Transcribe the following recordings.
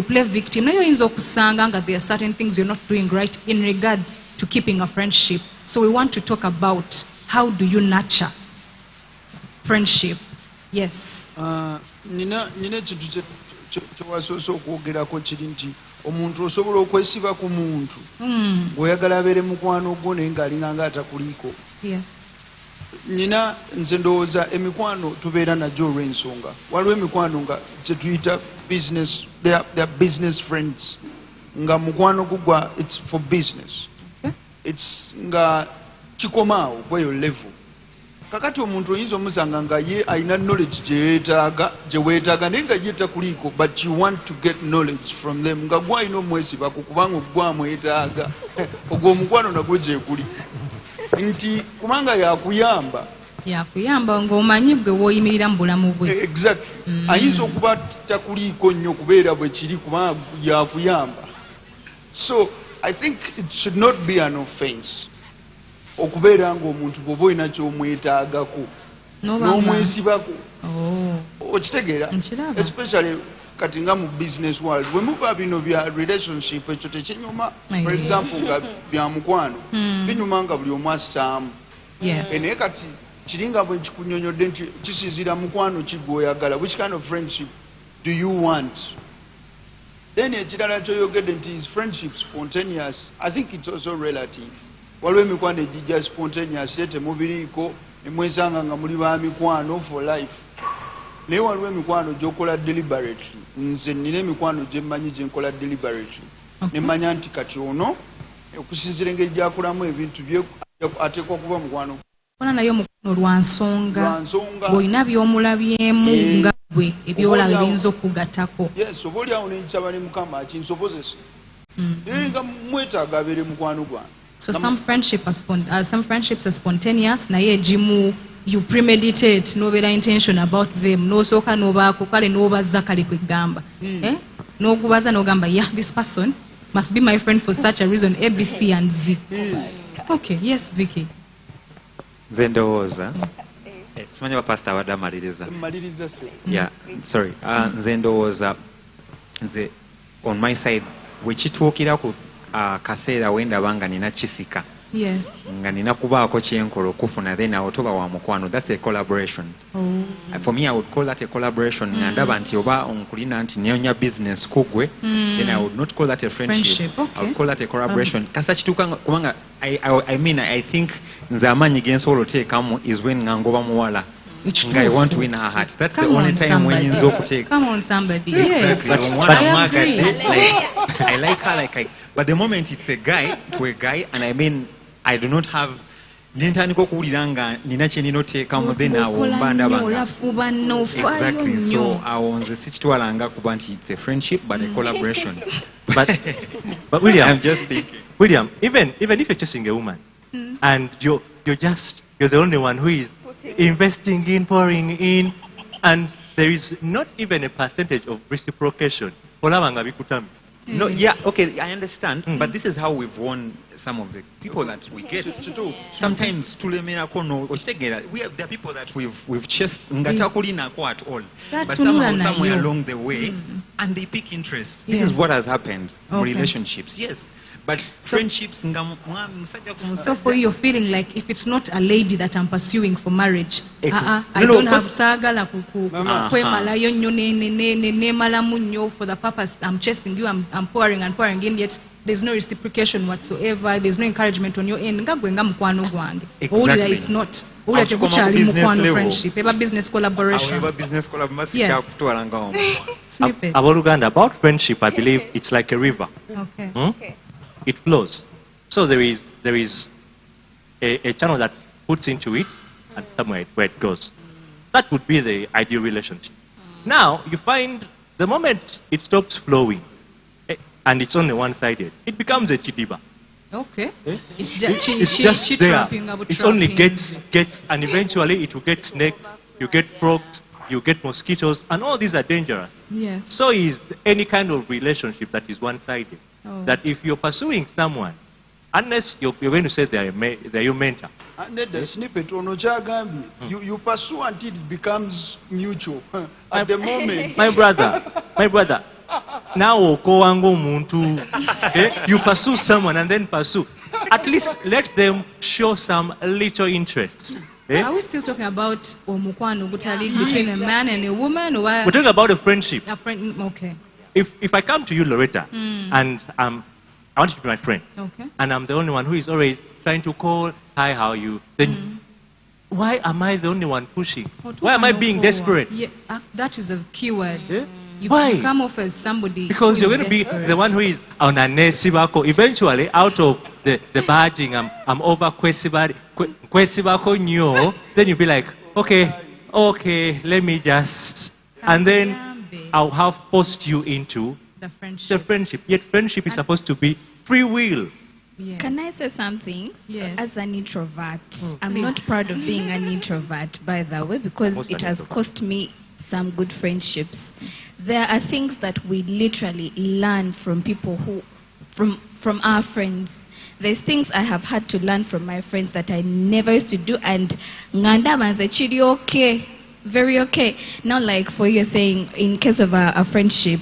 play victim. Nayo yinza okusanga nga there are certain things you're not doing right in regards to keeping a friendship. So we want to talk about how do you nurture friendship. Yes. Nina ekintu kyewasoose okwogerako kiri nti omuntu osobola okwesiba ku muntu ng'oyagala abeere mukwano gwo naye ng'alinganga atakuliiko. Nina nze ndowooza emikwano tubeera nagyo olw'ensonga. Waliwo emikwano nga kyetuyita business, they are business friends. Nga mukwano gugwa it's for business. It's nga kikomaawo kweyo level. Kakati omuntu oyinza omusanga nga ye alina knowledge gye weetaaga naye nga ye takuliiko, but you want to get knowledge from them nga gwe alina omwesibako kubanga ogwa mwetaaga ogwo omukwano nagwo gye kuli nti kubanga yakuyamba ng'omanyi gwe w'oyimirira mu bulamu bwe. Exactly. Ayinza okuba takuliiko nnyo kubeera bwe kiri kubanga yakuyamba. So I think it should not be an offense okubeera ng'omuntu bw'oba olina ky'omwetaagako n'omwesibako. Okitegeera, especially kati nga mu business world bwe muba bino bya relationship ekyo tekinyuma. For example nga bya mukwano binyuma nga buli omu assaamu. Naye kati kiringa bwe kikunyonyodde nti kisinziira mukwano ki gw'oyagala, which kind of friendship do you want? Then ekirala kyoyogedde nti is friendship spontaneous. I think it's also relative. Waliwo emikwano egijja spontaneous temubiriiko ne mwesanga nga muli ba mikwano for life. Naye waliwo emikwano gy'okola deliberately. Nze nina emikwano gye mmanyi gye nkola deliberately. Ne mmanya nti kati ono okusinziira engeri gy'akolamu ebintu bye ateekwa kuba mukwano. Ona naye omukwano lwa nsonga bw'olina by'omulabyemu nga gwe ebyolaba ebiyinza okugattako. Yes, oba oli awo n'ekisaba ne Mukama akinsobozese. Naye nga mwetaaga abeere mukwano gwange. So some friendships are spontaneous. Naye egimu you premeditate, nobeera intention about them. N'osooka n'obaako kale n'obazza kale kwegamba. N'okubaza n'ogamba yeah, this person must be my friend for such a reason, A, B, C and Z. Okay, yes, Vicky. Nze ndowooza simanyi bapasita abadde amaliriza. Yeah, sorry. Nze ndowooza nze on my side wekituukira ku kaseera wendaba nga nina kisika nga nina kubaako kyenkola okufuna then awo toba wa mukwano. That's a collaboration. For me I would call that a collaboration. Nga ndaba nti oba onkulina nti nyonya business kugwe then I would not call that a friendship. I would call that a collaboration. Kasa kituuka kubanga I think nze amaanyi gensobola oteekamu is when nga ngoba muwala. I want to win her heart. That's the only time when you take. Come on, somebody. Yes. I agree. I like her but the moment it's a guy to a guy, and I mean, I do not have. Nintandika okuwulira nga nina kye nina oteekamu then awo mbanda banga. Exactly. So awo nze sikitwalanga kuba nti it's a friendship but a collaboration. But William, I'm just thinking. William, even if you're chasing a woman and you're the only one who is investing in, pouring in, and there is not even a percentage of reciprocation. No, yeah, okay, I understand, but this is how we've won some of the people that we get. Sometimes there are people that we've chased at all, but somehow somewhere along the way, and they pick interest. This is what has happened in relationships. Yes. But friendships, so for you, you're feeling like if it's not a lady that I'm pursuing for marriage, I don't have sagala for the purpose I'm chasing you, I'm pouring and pouring in, yet there's no reciprocation whatsoever, there's no encouragement on your end. Exactly. It's not friendship, business collaboration. Yes. About friendship, I believe it's like a river. Okay. It flows. So there is a channel that puts into it and somewhere where it goes. That would be the ideal relationship. Now, you find the moment it stops flowing and it's only one-sided, it becomes a chidiba. Okay. It's just there. It only gets, and eventually it will get snakes, you get frogs, you get mosquitoes, and all these are dangerous. Yes. So is any kind of relationship that is one-sided. That if you're pursuing someone, unless you're going to say they're your mentor. And then the snippet, you pursue until it becomes mutual. At the moment. My brother, now you pursue someone and then pursue. At least let them show some little interest. Are we still talking about omukwano gutali between a man and a woman? Or We're talking about a friendship. a friend? Okay. If I come to you, Loretta, and I want you to be my friend, Okay. and I'm the only one who is always trying to call, hi, how are you? Then why am I the only one pushing? Why am I being desperate? Yeah, that is a key word. Yeah? You Why? come off as somebody Because who you're is going to be desperate. the one who is on a nesibako. Eventually, out of the badging, I'm over kwesibako nyo. Then you'll be like, okay, let me just, and then I'll have forced you into the the friendship. friendship. Yet friendship is supposed to be free will. Yeah. Can I say something? Yes. As an introvert, I'm not proud of being an introvert, by the way, because it has cost me some good friendships. There are things that we literally learn from people from our friends. There's things I have had to learn from my friends that I never used to do, and nganda manze chidi okay, very okay. Now, like for you saying, in case of a friendship,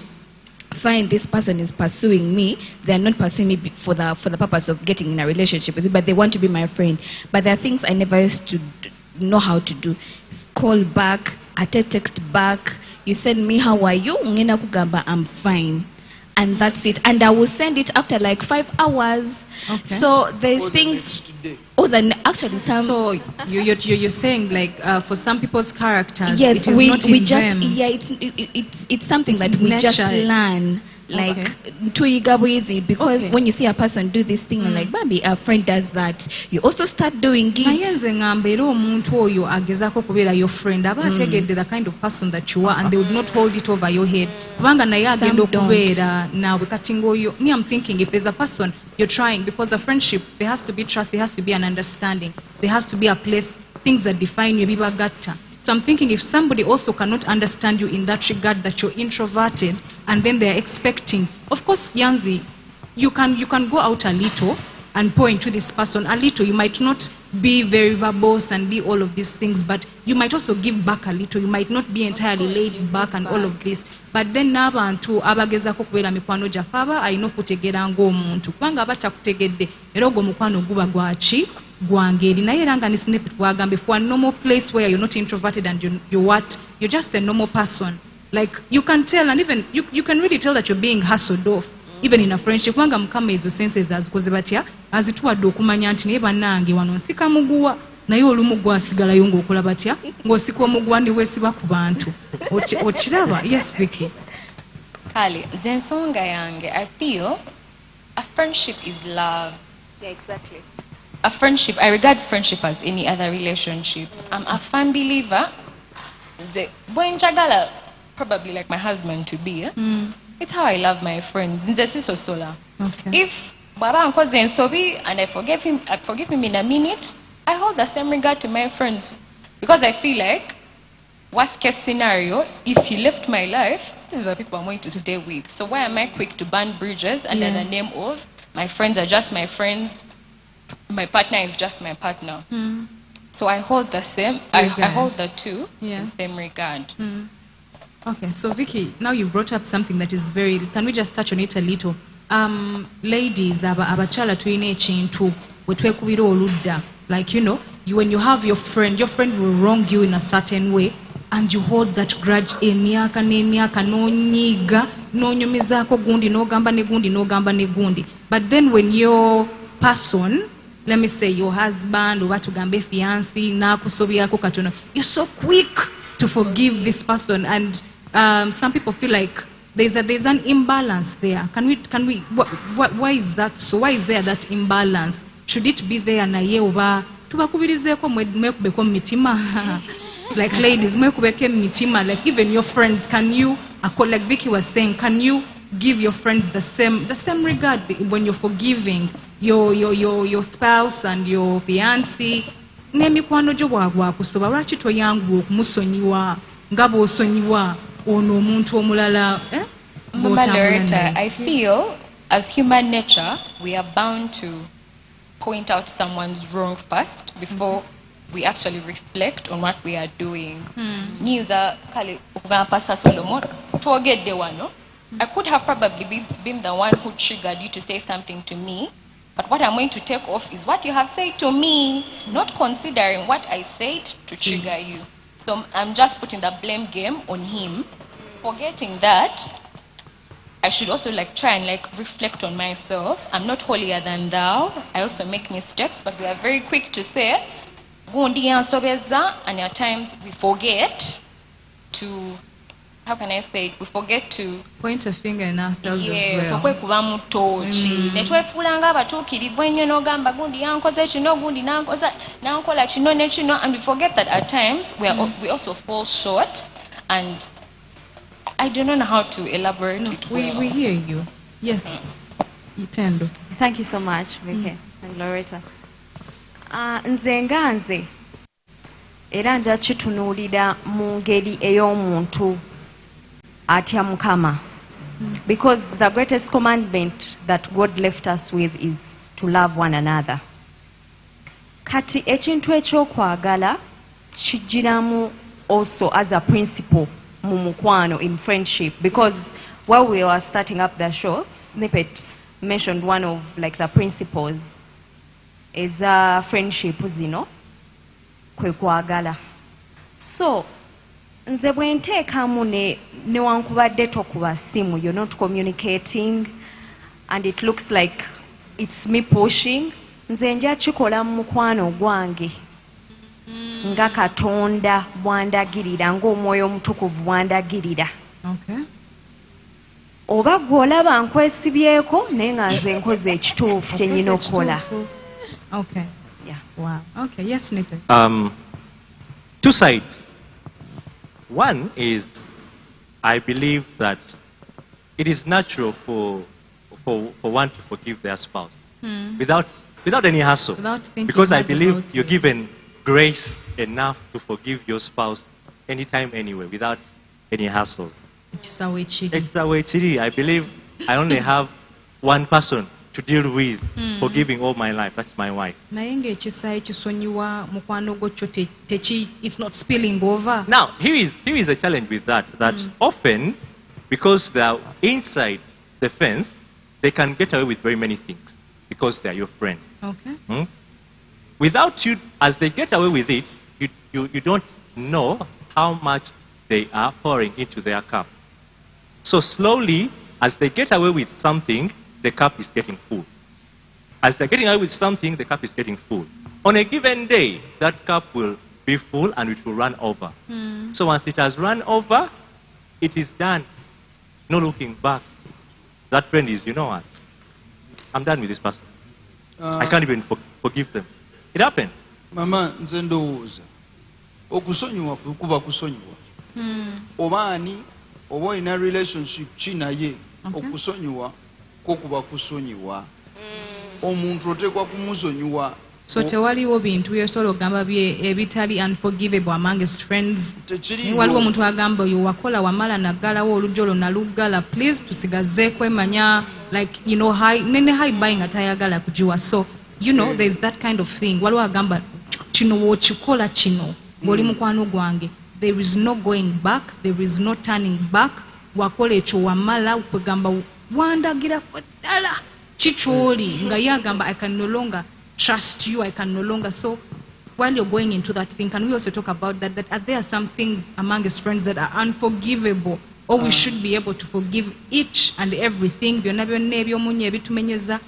fine, this person is pursuing me. They're not pursuing me for the purpose of getting in a relationship with me, but they want to be my friend. But there are things I never used to know how to do. Call back, text back. You send me, how are you? Ngena kugamba, I'm fine. And that's it. And I will send it after like 5 hours. Okay. So there's Or the things. next day. Oh, then actually some. So you're saying like for some people's characters, Yes, it is we not in just them. yeah, it's something It's that we just natural. learn. Like Okay. tuiga easy, because Okay. when you see a person do this thing, you're like, baby, a friend does that. You also start doing naye it. nze ngamba era omuntu oyo agezaako kubeera your friend aba ategedde the kind of person that you are, and they would not hold it over your head kubanga naye agenda Some don't. okubeera naawe kati ngaoyo me I'm thinking if there's a person you're trying, because the friendship there has to be trust, there has to be an understanding, there has to be a place, things that define you ebibagatta. So I'm thinking if somebody also cannot understand you in that regard, that you're introverted, and then they're expecting, of course, Yanzi, you can go out a little and point to this person a little. You might not be very verbose and be all of these things, but you might also give back a little. You might not be entirely laid back and all of this. But then n'abantu abagezaako kubeera mikwano gyaffe aba alina okutegeera ng'omuntu kubanga aba takutegedde era ogwo mukwano guba gwaki gwangeri naye era nga ne snippet bwagamba, if one normal place where you're not introverted and you're just a normal person, like you can tell, and even you can really tell that you're being hustled off even in a friendship kubanga mukama ezo senses azikoze batya azituwadde okumanya nti naye bannange wano nsika muguwa naye olumu gwasigalayo ng'okola batya ng'osika omuguwa ndi weesiba ku bantu okiraba. Yes, Vicky. Kale, nze ensonga yange, I feel a friendship is love. Yeah, exactly. A friendship, I regard friendship as any other relationship. I'm a firm believer. Bwenjagala, probably like my husband to be. It's how I love my friends. Nze siso sola. Okay. If baba ankoze ensobi and I forgive him in a minute, I hold the same regard to my friends, because I feel like worst case scenario, if he left my life, these are the people I'm going to stay with. So why am I quick to burn bridges under the name of my friends are just my friends, my partner is just my partner? So I hold the same, I hold the two in the same regard. Okay, so Vicky, now you brought up something that is very, can we just touch on it a little? Ladies, abachala tuyina ekintu wetwekubira oludda, like, you know, when you have your friend will wrong you in a certain way, and you hold that grudge emyaka n'emyaka n'onyiga n'onyumizaako gundi n'ogamba ne gundi. But then when your person, let me say your husband oba tugambe fiancé n'akusobyako katono, you're so quick to forgive this person, and some people feel like there's an imbalance there. Can we why is that so? Why is there that imbalance? Should it be there naye oba tubakubirizeeko mwekubeko mitima? Like ladies, mwekubeke mitima, like even your friends, can you, like Vicky was saying, can you give your friends the same regard when you're forgiving your spouse and your fiancé? N'emikwano gyo bwagwakusoba lwaki toyanguwa okumusonyiwa nga bw'osonyiwa ono omuntu omulala? Mama Loretta, I feel as human nature, we are bound to point out someone's wrong first before we actually reflect on what we are doing. Niza kale ukugamba Pastor Solomon twogedde wano I could have probably been the one who triggered you to say something to me, but what I'm going to take off is what you have said to me, not considering what I said to trigger you. So I'm just putting the blame game on him, forgetting that I should also try and reflect on myself. I'm not holier than thou. I also make mistakes, but we are very quick to say, gundi yansobeza, and at times we forget to, how can I say it? We forget to point a finger in ourselves yes, as well. okuba mutochi. Netwefuulanga abatuukirivu ennyo n'ogamba gundi yankoze kino, gundi nankola kino ne kino, and we forget that at times we also fall short, and I don't know how to elaborate it well. We hear you. Yes. Itendo. Thank you so much, Vicky and Loretta. Nze nga nze era nja kitunuulira mu ngeri ey'omuntu atya Mukama. Because the greatest commandment that God left us with is to love one another. Kati ekintu ekyokwagala kijiramu also as a principle mu mukwano in friendship, because while we were starting up the show, Snippet mentioned one of the principles is friendship zino kwe kwagala. So nze bwe nteekamu newankubadde tokuba simu, you're not communicating and it looks like it's me pushing, nze nja kikola mu mukwano gwange nga Katonda bwandagirira, ng'omwoyo omutukuvu bwandagirira. Okay. Oba gw'olaba nkwesibyeko naye nga nze nkoze ekituufu kye nnyina okukola. Okay. Yeah. Wow. Okay. Yes, Snippet. Two sides. One is, I believe that it is natural for one to forgive their spouse without any hassle. Without thinking because I hard believe about you're it. given grace enough to forgive your spouse anytime, anywhere, without any hassle. Ekisawo ekiri. It's the way it is. I believe I only have one person to deal with forgiving all my life. That's my wife. Naye ng'ekisawo ekisonyiwa mukwano gwo kyo it's not spilling over. Now, here is a challenge with that often, because they are inside the fence, they can get away with very many things because they are your friend. Okay. Without you, as they get away with it, you don't know how much they are pouring into their cup. So slowly, as they get away with something, the cup is getting full. As they're getting away with something, the cup is getting full. On a given day, that cup will be full and it will run over. So once it has run over, it is done. No looking back. That friend is, you know what? I'm done with this person. I can't even forgive them. It happened. Mama nze ndowooza okusonyiwa kuba kusonyiwa oba ani oba olina relationship ki naye okusonyiwa ko kuba kusonyiwa omuntu oteekwa kumusonyiwa. So tewaliwo bintu byosobola ogamba ebitali unforgivable amongst friends. Waliwo omuntu agamba oyo wakola wamala naggalawo oluggi olwo naluggala, please tusigazeeko emanya high buying nga tayagala kugiwa. So there's that kind of thing. Waliwo agamba kino wookikola kino ng'oli mukwano gwange, there is no going back, there is no turning back. Wakola ekyo wamala kwegamba wandagira ddala kikyoli nga ye agamba I can no longer trust you, I can no longer. So while you're going into that thing, can we also talk about that are there some things amongst friends that are unforgivable, or we should be able to forgive each and everything? Byonna byonna ebyomunye ebitumenyeza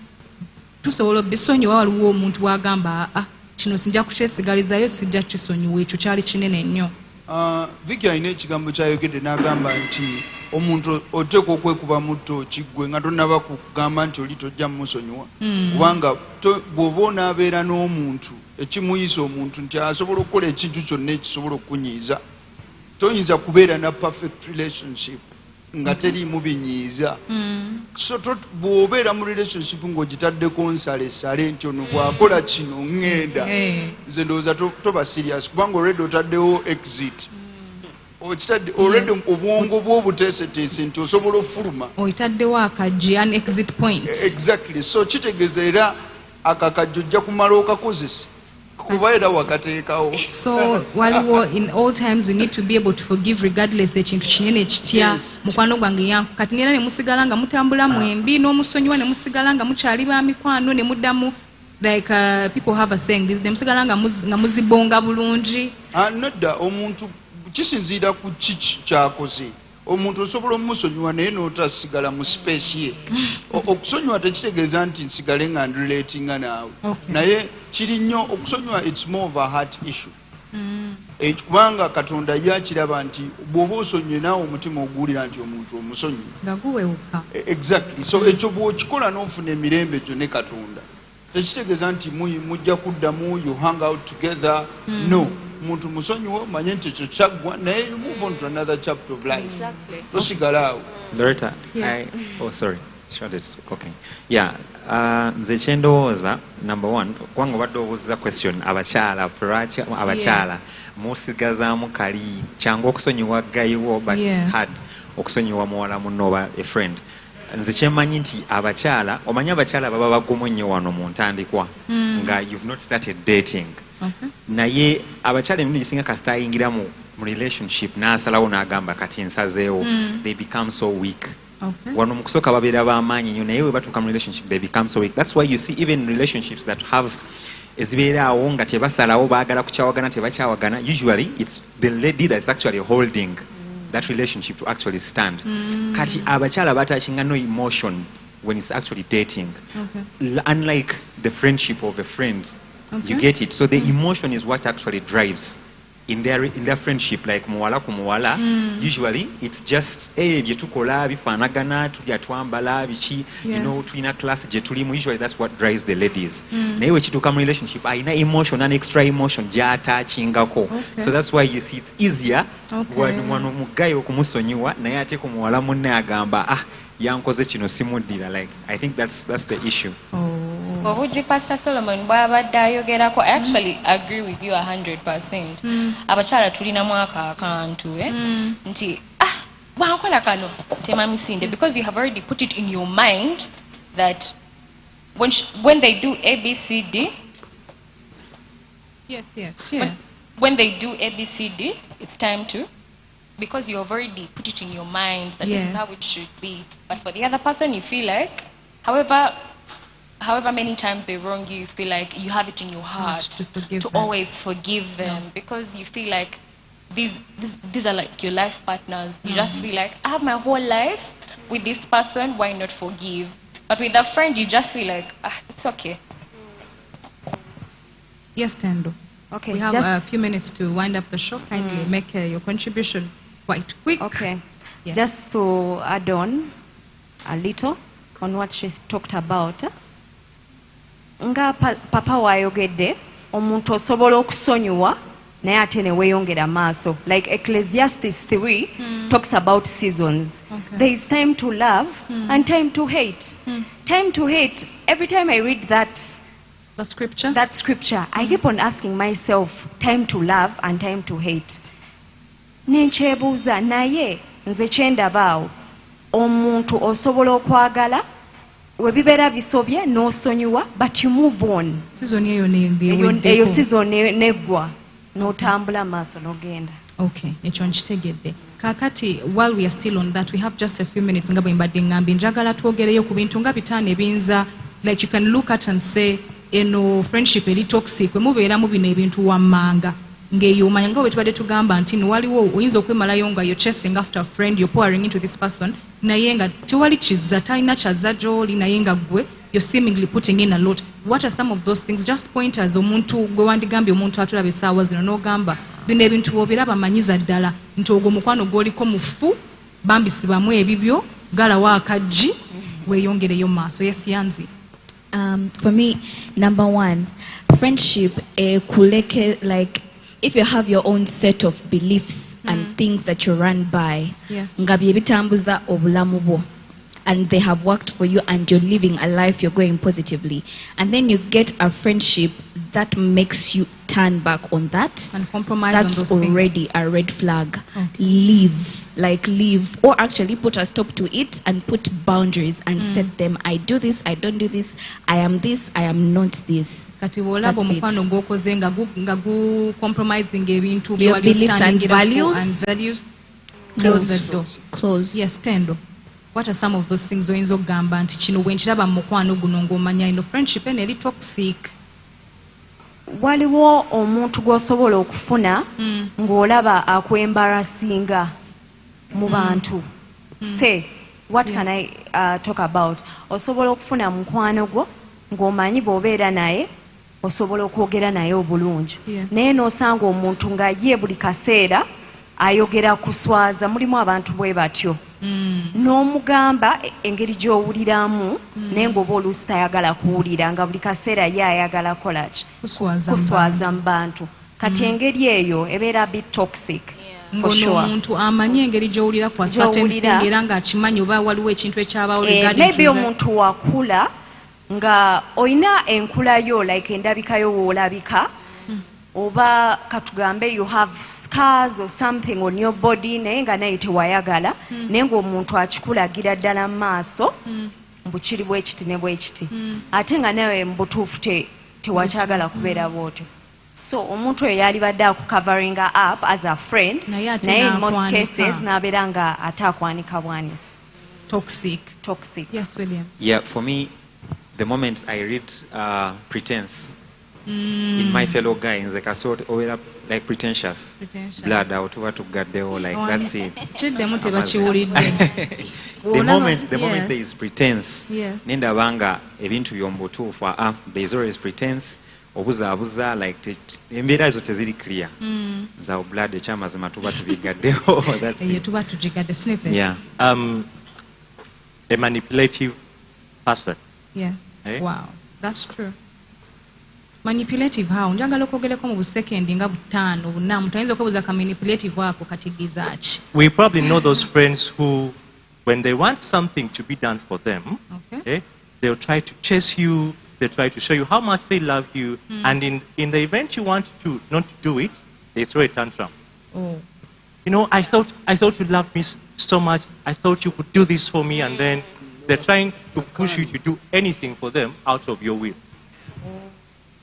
tusobola bisonyiwa. Waliwo omuntu wagamba kino sijja kukyesigalizayo, sijja kisonyiwa, ekyo kyali kinene nnyo. Vicky alina ekigambo kyayogedde n'agamba nti omuntu oteekwa okwekuba mutto kiggwe nga tonnaba kugamba nti oli tojja mumusonyiwa, kubanga bw'oba onaabeera n'omuntu ekimuyisa omuntu nti asobola okukola ekintu kyonna ekisobola okunyiiza, toyinza kubeera na perfect relationship nga teriimu binyiiza. So bw'obeera mu relationship ng'ogitaddeko nsalesale nti ono bw'akola kino ŋŋenda, nze ndowooza toba serious, kubanga already otaddewo exit. Already obwongo bwo buteeseteese nti osobola ofuluma. Oyitaddewo akajji, an exit point. Exactly. So kitegeeza era akakajja ojja kumala okakozesa kuba era wakateekawo. So waliwo in all times we need to be able to forgive regardless ekintu kinene kitya mukwano gwange yanku kati nera ne musigala nga mutambula mwembi n'omusonyiwa ne musigala nga mukyali ba mikwano ne muddamu like people have a saying this ne musigala nga muzibonga bulungi. Nodda omuntu kisinziira ku kiki kyakoze. Omuntu osobola omusonyiwa naye n'otasigala mu space ye. Okusonyiwa tekitegeeza nti nsigale nga ndulatinga naawe. Naye kiri nnyo okusonyiwa, it's more of a heart issue. Kubanga Katonda yakiraba nti bw'oba osonyiwe naawe omutima oguwulira nti omuntu omusonyiwe. Nga guwewuka. Exactly. So ekyo bw'okikola n'ofuna emirembe gyo ne Katonda. Tekitegeeza nti mujja kuddamu you hang out together. No. Muntu musonyiwo manye nti ekyo kyaggwa naye you move on to another chapter of life. Exactly. Tosigala awo. Loretta, sorry. Okay. Yeah. Nze kyendowooza number one kubanga obadde obuuziza question abakyala lwaki abakyala musigazaamu kali kyangu okusonyiwa gayiwo but it's hard okusonyiwa muwala munno oba a friend. Nze kyemmanyi nti abakyala omanyi abakyala baba bagumu nnyo wano mu ntandikwa nga you've not started dating. Naye abakyala emirundi gisinga kasita ayingira mu relationship n'asalawo n'agamba kati nsazeewo they become so weak. Wano mu kusooka babeera b'amaanyi nnyo naye we batuuka mu relationship they become so weak. That's why you see even relationships that have ezibeeraawo nga tebasalawo baagala kukyawagana tebakyawagana, usually it's the lady that's actually holding that relationship to actually stand. Kati abakyala batakinga no emotion when it's actually dating. Unlike the friendship of a friend. You get it? So the emotion is what actually drives in their friendship, like muwala ku muwala. Usually it's just bye tukola bifaanagana tulya twambala biki you know tulina class gye tulimu. Usually that's what drives the ladies. Naye we kituuka mu relationship ayina emotion and extra emotion gy'ataakingako. So that's why you see it's easier wano mugayo okumusonyiwa naye ate ku muwala munne agamba yankoze kino simuddira. Like I think that's the issue. Obuji Pastor Solomon bwabadde ayogerako, I actually agree with you 100%. Abakyala tulina mwaka akantu nti bwankola kano temamisinde, because you have already put it in your mind that when they do ABCD, when they do ABCD, it's time to, because you have already put it in your mind that this is how it should be. But for the other person, you feel like, however many times they wrong you, you feel like you have it in your heart to always forgive them, because you feel like these are like your life partners. You just feel like, I have my whole life with this person, why not forgive? But with a friend, you just feel like, it's okay. Yes, Tendo. Okay, we have a few minutes to wind up the show. Kindly make your contribution quite quick. Okay. Yes. Just to add on a little on what she talked about. Nga papa wayogedde omuntu osobola okusonyiwa naye ate ne weeyongera maaso. Like Ecclesiastes 3 talks about seasons. There is time to love and time to hate. Time to hate, every time I read that scripture, I keep on asking myself, time to love and time to hate. Nenkyebuuza naye nze kyendabaawo omuntu osobola okwagala webibeera bisobye n'osonyiwa, but you move on. Eyo season neggwa n'otambula maaso n'ogenda. Okay, ekyo nkitegedde. Kakati, while we are still on that, we have just a few minutes nga bwe mbadde ngambye njagala twogereyo ku bintu nga bitaano ebiyinza, like you can look at and say eno friendship eri toxic, we mubeeramu bino ebintu wammanga ng'eyo omanya nga bwe tubadde tugamba nti waliwo oyinza okwemalayo nga you're chasing after a friend, you're pouring into this person naye nga tewali kizza, talina kyazza gy'oli naye nga gwe you're seemingly putting in a lot. What are some of those things? Just pointers omuntu gwe wandigambye omuntu atulaba essaawa zino n'ogamba bino ebintu obiraba manyiza ddala nti ogwo mukwano gw'oliko mufu bambisibamu ebibyo galawo akaggi weeyongereyo mu maaso. Yes, Yanzi. For me, number one, friendship kuleke, like if you have your own set of beliefs and things that you run by, nga bye bitambuza obulamu bwo. and they have worked for you and you're living a life, you're going positively. And then you get a friendship that makes you turn back on that. And compromise That's on those already things. a red flag. Okay. Leave. Or actually put a stop to it and put boundaries and set them. I do this, I don't do this. I am this, I am not this. Kati bw'olaba That's it. omukwano gw'okoze nga compromising ebintu bye Your wali beliefs and ostandingira values. and values. Close the door. Close. Yes, Tendo. What are some of those things oyinza okugamba nti kino bwe nkiraba mu mukwano guno ng'omanya ino friendship eno eri toxic? Waliwo omuntu gw'osobola okufuna ng'olaba akwembarasinga mu bantu. Say, what can I talk about? Osobola okufuna mukwano gwo ng'omanyi bw'obeera naye osobola okwogera naye obulungi. Yes. Naye n'osanga omuntu nga ye buli kaseera ayogera kuswaza. Mulimu abantu bwe batyo. N'omugamba engeri gy'owuliramu naye ng'oba oluusi tayagala kuwulira nga buli kaseera ye ayagala kola ki? Kuswaza mu bantu. Kati engeri eyo ebeera a bit toxic. For Ngono sure. omuntu amanyi engeri gy'owulira kwa certain thing era ng'akimanyi oba waliwo ekintu ekyabaawo regarding Maybe to omuntu wakula nga oyina enkula yo like endabika yo woolabika oba katugambe you have scars or something on your body naye nga naye tewayagala naye ng'omuntu akikulagira ddala mu maaso mbukiri bwekiti ne bwekiti ate nga nawe mubutuufu tewakyagala kubeera bwotyo. So omuntu oyo yalibadde akucovering up as a friend Naye ate naye in most n'akwanika. cases n'abeera nga ate akwanika bwanisi. toxic. Yes, William. Yeah, for me, the moment I read pretense in my fellow guys, like I sort of like pretentious, blood out over to Gadeo, like that's it. Kiddemu tebakiwulidde. The moment Yes. there is pretense, Yes. nenda banga ebintu byombutuufu there is always pretense. Obuzaabuza like embeera ezo teziri clear. Za blood ekyamazima tuba tubigaddeho. That's Eyo it. tuba tugigadde snippet. Yeah. A manipulative person. Yes. Eh? Wow. That's true. Manipulative how? Njagala okwogereko mu busekendi nga butaano bunamu. Tuyinza okwebuuza ka manipulative wako katigiza ki? We probably know those friends who, when they want something to be done for them, Okay. they'll try to chase you, they try to show you how much they love you, and in the event you want to not to do it, they throw a tantrum. Oh. You know, I thought you loved me so much, I thought you could do this for me, and then they're trying to push you to do anything for them out of your will.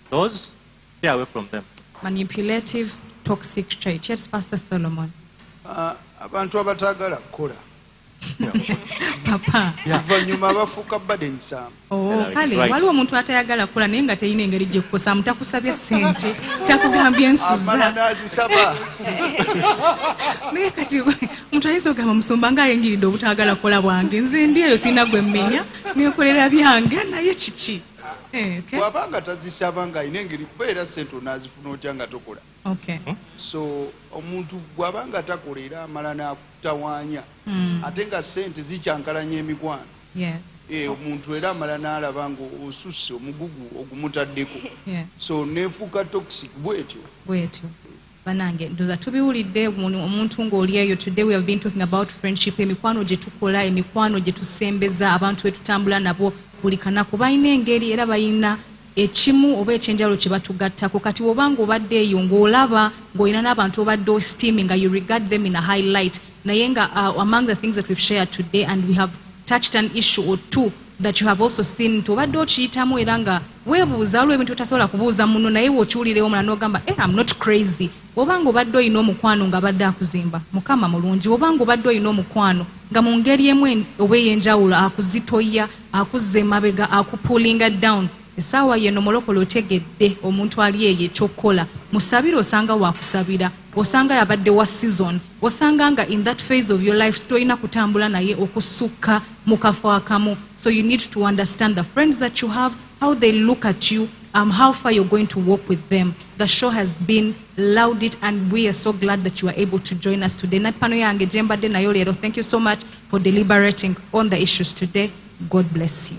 Those, stay away from them. Manipulative, toxic trait. Yes, Pastor Solomon. Abantu abatagala kukola. Papa. Oluvannyuma bafuuka bbade ensamu. Oh, kale Right. waliwo omuntu atayagala kukola naye nga teyina engeri gye kukosamu takusabye ssente takugambye ensuza Amala n'azisaba. naye kati omuntu ayinza okugamba musumba ng'ayengiridde obutagala kukola bwange nze ndi eyo sirina gwe mmenya neekolera byange naye kiki. Okay. Bw'abanga tazisaba ng'alina engeri kuba era ssente onaazifuna otya nga tokola. Okay. So omuntu bw'abanga takola era amala n'akutawaanya ate nga ssente zikyankalanya emikwano. Yes. Omuntu era amala n'alaba ng'osusse omugugu ogumutaddeko. Yeah. So neefuuka toxic bw'etyo. Bwetyo. Banange ndoza tubiwulidde omuntu ng'oli eyo. Today we have been talking about friendship, emikwano gye tukola, emikwano gye tusembeza, abantu be tutambula nabo buli kanaku balina engeri era balina ekimu oba ekyenjawulo kye batugattako. Kati obanga obadde eyo ng'olaba ng'olina n'abantu obadde esteeming nga you regard them in a high light, naye nga among the things that we've shared today and we have touched an issue or two that you have also seen nti obadde okiyitamu era nga weebuuza waliwo ebintu otasobola kubuuza muno naye wokiwulirewo omulala n'ogamba I'm not crazy. Obanga obadde olina omukwano nga badde akuzimba Mukama mulungi. Obanga obadde olina omukwano nga mu ngeri emu oba ey'enjawulo akuzitoya akuzza emabega akupulinga down, essaawa yeno mulokole otegedde omuntu ali eyo ekyokukola musabire osanga waakusabira, osanga yabadde wa season, osanga nga in that phase of your life sitolina kutambula naye okusukka mu kafo akamu. So you need to understand the friends that you have, how they look at you, how far you're going to walk with them. The show has been lauded and we are so glad that you are able to join us today. Napano yange jembade nayo lero. Thank you so much for deliberating on the issues today. God bless you.